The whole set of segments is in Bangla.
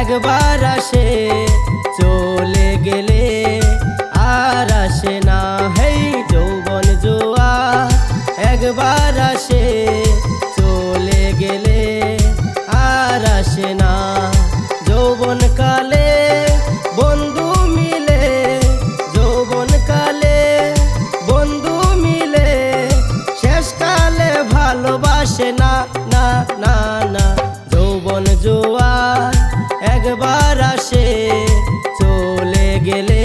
একবার আসে চলে গেলে আর আসে না। হেই যৌবন জোয়ার একবার আসে চলে গেলে আর আসে না। যৌবন কালে বন্ধু মিলে, যৌবন কালে বন্ধু মিলে শেষকালে ভালোবাসে না না না না। যৌবন জোয়ার একবার আসে চলে গেলে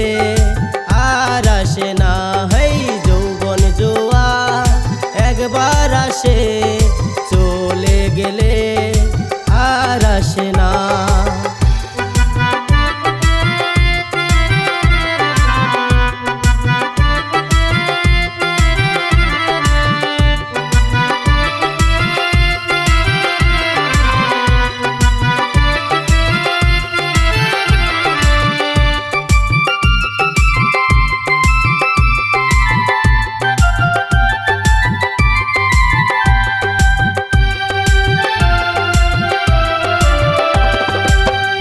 আর আসে না। হেই যৌবন জোয়ার একবার আসে চলে গেলে আর আসে না।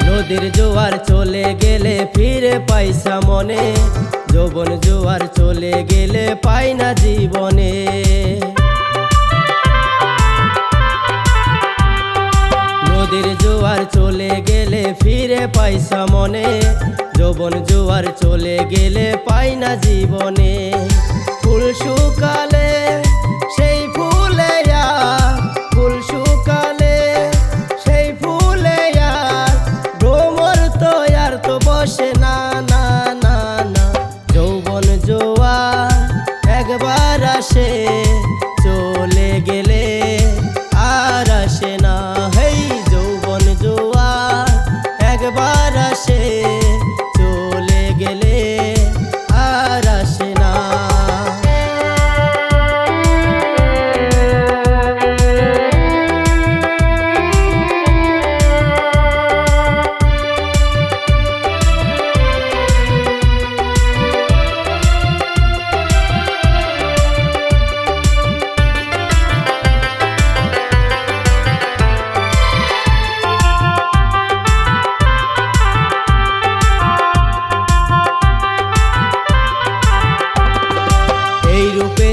নদীর জোয়ার চলে গেলে ফিরে পাইসা মনে, যৌবন জোয়ার চলে গেলে পাই না জীবনে। নদীর জোয়ার চলে গেলে ফিরে পাইসা মনে, যৌবন জোয়ার চলে গেলে পাই না জীবনে। ফুল শুকালে সেই ফুলে ফুল শুকালে সেই ফুলে ভ্রমর তো আর তো বসে না না না না। যৌবন জোয়ার একবার আসে চলে গেলে আর আসে না। হেই যৌবন জোয়ার একবার আসে চলে গেলে আর আসে না।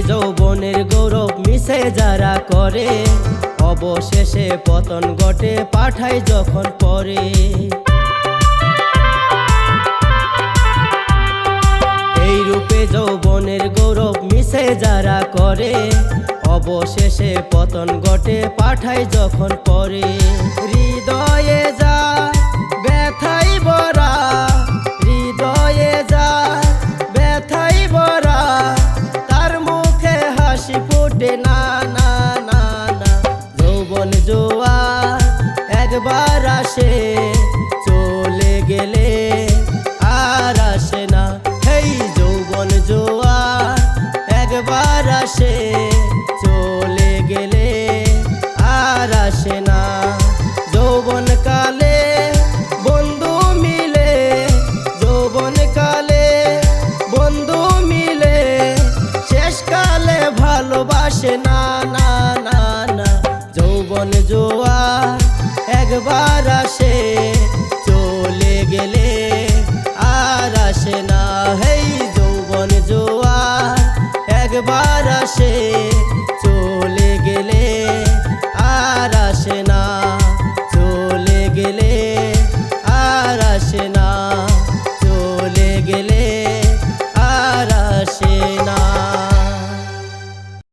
যৌবনের গৌরব মিশে যারা করে, অবশেষে পতন ঘটে পাঠায় যখন পরে। এই রূপে যৌবনের গৌরব মিশে যারা করে, অবশেষে পতন ঘটে পাঠায় যখন পরে। হৃদয়ে যা ব্যথাই ভরা, হৃদয়ে যা ব্যথাই ভরা, তার মুখে হাসি ফোটে না না না না। যৌবন জোয়ার একবার আসে চলে গেলে আর আসে না। হেই যৌবন জোয়ার একবার আসে চলে গেলে আর আসে না। যৌবন কালে বন্ধু মিলে, যৌবন কালে বন্ধু মিলে শেষকালে ভালোবাসে না না না না। যৌবন জোয়ার একবার আসে চলে গেলে আর আসে না। হেই যৌবন জোয়ার একবার আসে